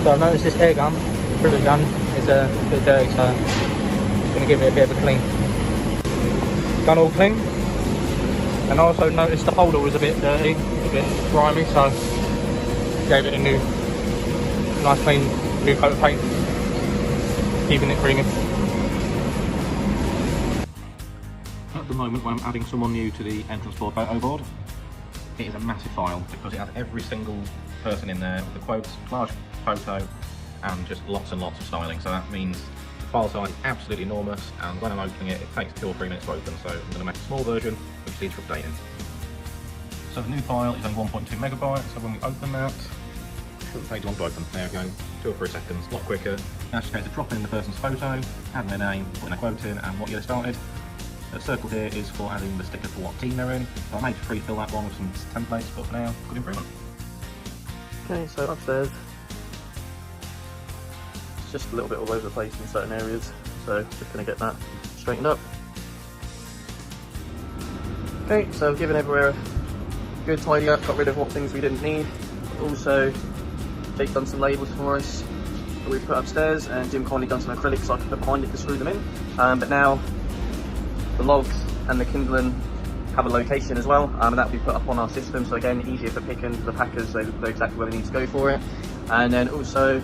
So I've noticed this air gun, pretty gun, is a bit dirty, so I'm going to give it a bit of a clean. Gun all clean. And I also noticed the holder was a bit dirty, a bit grimy, so gave it a new, nice clean new coat of paint, keeping it premium. At the moment, when I'm adding someone new to the entrance board photo board, it is a massive file because it has every single person in there with the quotes, large photo, and just lots and lots of styling. So that means the file size is absolutely enormous, and when I'm opening it, it takes 2 or 3 minutes to open. So I'm going to make a small version which needs updating. So the new file is only 1.2 megabytes. So when we open that, it shouldn't take long to open. There we go, 2 or 3 seconds, a lot quicker. Now just going to drop in the person's photo, add their name, put in a quote in, and what year they started. The circle here is for adding the sticker for what team they're in. So I may just pre-fill that one with some templates, but for now, good improvement. Okay, so upstairs, it's just a little bit all over the place in certain areas, so just going to get that straightened up. Okay, so I've given everywhere a good tidy up, got rid of what things we didn't need. Also, Jake's done some labels for us that we've put upstairs, and Jim kindly done some acrylics so I can put behind it to screw them in. But now, the logs and the kindling have a location as well, and that will be put up on our system, so again easier for picking for the packers, so they know exactly where they need to go for it. And then also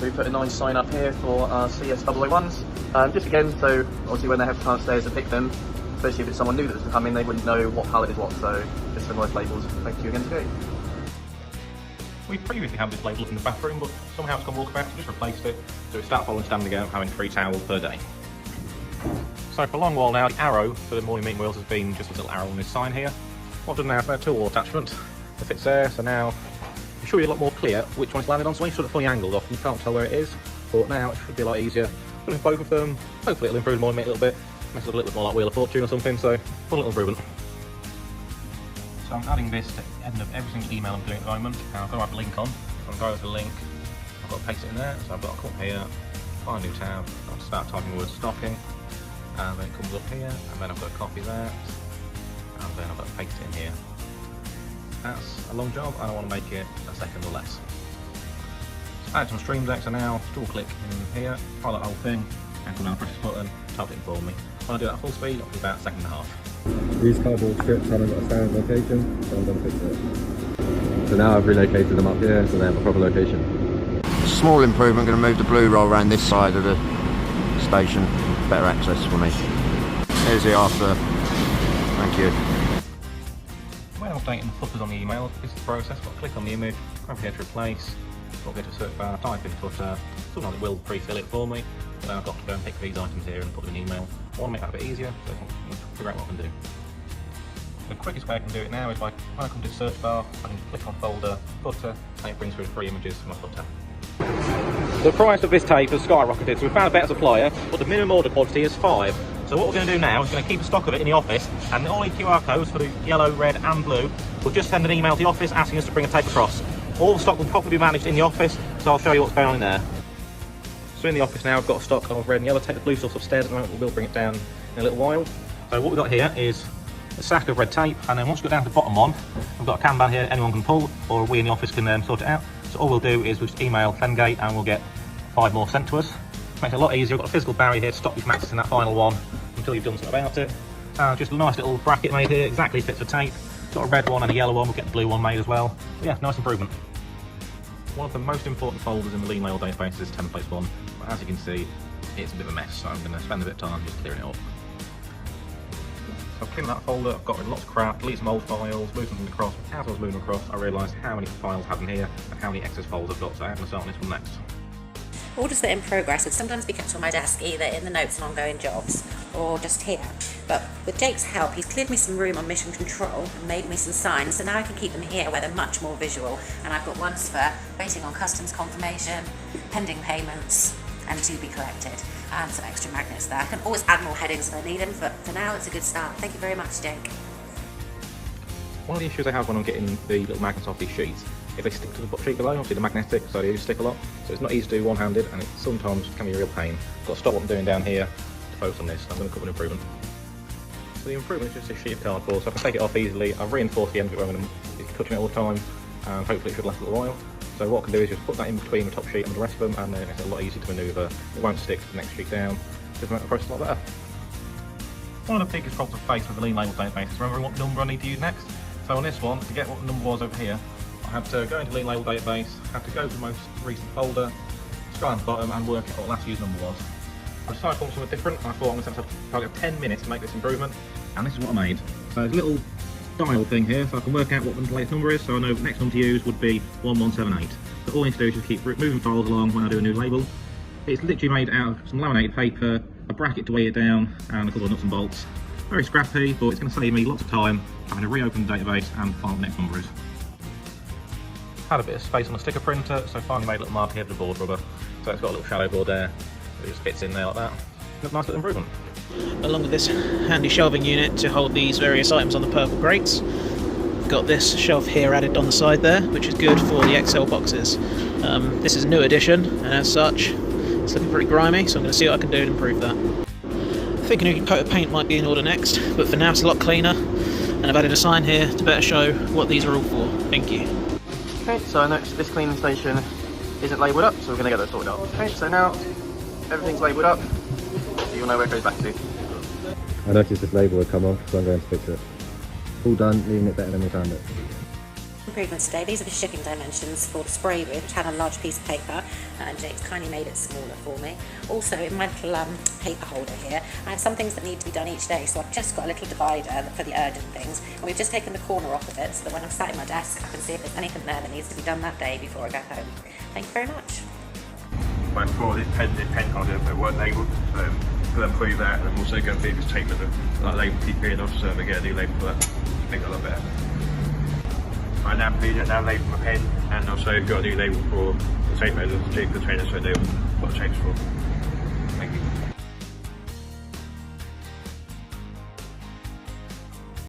we put a nice sign up here for our CS001s, just again so obviously when they have to come upstairs to pick them, especially if it's someone new that's coming, they wouldn't know what palette is what, so just some nice labels. Thank you again to Jake. We previously had this label in the bathroom, but somehow it's gone walkabout, so just replaced it, so we start following standing out having 3 towels per day. So for a long while now, the arrow for the morning meeting wheels has been just a little arrow on this sign here. What I've done now is a tool attachment that fits there, so now it should be a lot more clear which one it's landed on. So when you're sort of fully angled off, you can't tell where it is, but now it should be a lot easier. Putting both of them, hopefully it'll improve the morning meeting a little bit, makes it a little bit more like Wheel of Fortune or something, so fun little improvement. So I'm adding this to the end of every single email I'm doing at the moment, and I've got to have a link on. So I'm going to the link, I've got to paste it in there, so I've got to come here, find a new tab, I'll start typing the word stocking. And then it comes up here, and then I've got to copy that, and then I've got to paste it in here. That's a long job, and I want to make it a second or less. So add some stream decks, and now dual click in here, follow that whole thing, and come down, press this button, type it in for me. When I do that at full speed, it'll be about a second and a half. These cardboard strips haven't got a standard location, so I'm going to fix it. So now I've relocated them up here, so they have a proper location. Small improvement, going to move the blue roll around this side of the station. Better access for me. Here's the after. Thank you. When updating the footers on the email, this is the process. I've got to click on the image, grab here to replace, got to go to search bar, type in footer, sometimes it will pre-fill it for me, but then I've got to go and pick these items here and put them in email. I want to make that a bit easier, so I can figure out what I can do. The quickest way I can do it now is by, when I come to the search bar, I can just click on folder, footer, and it brings through 3 images for my footer. The price of this tape has skyrocketed, so we found a better supplier, but the minimum order quantity is 5. So what we're going to do now is going to keep a stock of it in the office, and all the QR codes for the yellow, red and blue, we'll just send an email to the office asking us to bring a tape across. All the stock will probably be managed in the office, so I'll show you what's going on in there. So in the office now, I've got a stock of red and yellow tape. The blue stuff's upstairs at the moment, we'll bring it down in a little while. So what we've got here is a sack of red tape, and then once we go down to the bottom one, we've got a Kanban here anyone can pull, or we in the office can sort it out. So all we'll do is we'll just email Fengate and we'll get 5 more sent to us. Makes it a lot easier. We've got a physical barrier here to stop you from accessing that final one until you've done something about it. Just a nice little bracket made here, exactly fits the tape. Got a red one and a yellow one, we'll get the blue one made as well. But yeah, nice improvement. One of the most important folders in the email database is templates one, but as you can see, it's a bit of a mess, so I'm going to spend a bit of time just clearing it up. So I've cleaned that folder, I've got rid of lots of crap, deleted some old files, moved them across. As I was moving across, I realised how many files I have in here and how many excess folders I've got, so I'm going to start on this one next. Orders that are in progress would sometimes be kept on my desk, either in the notes and ongoing jobs, or just here. But with Jake's help, he's cleared me some room on mission control and made me some signs, so now I can keep them here where they're much more visual. And I've got ones for waiting on customs confirmation, pending payments, and to be collected, and some extra magnets there. I can always add more headings if I need them, but for now it's a good start. Thank you very much, Jake. One of the issues I have when I'm getting the little magnets off these sheets, if they stick to the sheet below, obviously the magnetic, so they do stick a lot, so it's not easy to do one-handed, and it sometimes can be a real pain. I've got to stop what I'm doing down here to focus on this, so I'm going to cover an improvement. So the improvement is just a sheet of cardboard, so I can take it off easily. I've reinforced the end of it where I'm going to be touching it all the time, and hopefully it should last a little while. So what I can do is just put that in between the top sheet and the rest of them, and then it's a lot easier to manoeuvre. It won't stick to the next sheet down. Just make the process a lot better. One of the biggest problems I face with the lean label database is remembering what number I need to use next. So on this one, to get what the number was over here, I have to go into lean label database, have to go to the most recent folder, scroll down the bottom and work out what the last used number was. I decided to do something different, and I thought I'm going to have a target of 10 minutes to make this improvement, and this is what I made. So there's a little dial thing here, so I can work out what the latest number is, so I know the next number to use would be 1178. So all I need to do is just keep moving files along when I do a new label. It's literally made out of some laminated paper, a bracket to weigh it down, and a couple of nuts and bolts. Very scrappy, but it's going to save me lots of time having to reopen the database and find the next number is. Had a bit of space on the sticker printer, so finally made a little mark here for the board rubber. So it's got a little shallow board there, it just fits in there like that. Nice little improvement. Along with this handy shelving unit to hold these various items on the purple grates. Got this shelf here added on the side there, which is good for the Excel boxes. This is a new addition, and as such, it's looking pretty grimy, so I'm going to see what I can do to improve that. Thinking a coat of paint might be in order next, but for now it's a lot cleaner, and I've added a sign here to better show what these are all for. Thank you. Okay, so next, this cleaning station isn't labelled up, so we're going to get that sorted out. Okay, so now everything's labelled up, so you'll know where it goes back to. I noticed this label had come off, so I'm going to fix it. All done, leaving it better than we found it. Improvements today. These are the shipping dimensions for the spray wood, which had a large piece of paper, and Jake's kindly made it smaller for me. Also, in my little paper holder here, I have some things that need to be done each day, so I've just got a little divider for the urgent things, and we've just taken the corner off of it so that when I'm sat at my desk, I can see if there's anything there that needs to be done that day before I go home. Thank you very much. But for this pen holder, they weren't labelled, so we'll improve that, and I'm also going to see if it's tape with that label keep peeling off, so I'm going to get a new label for that. Make that a lot better. I now label my pen, and also got a new label for the tape measure, the trainer, so I know what the tape's for. Thank you.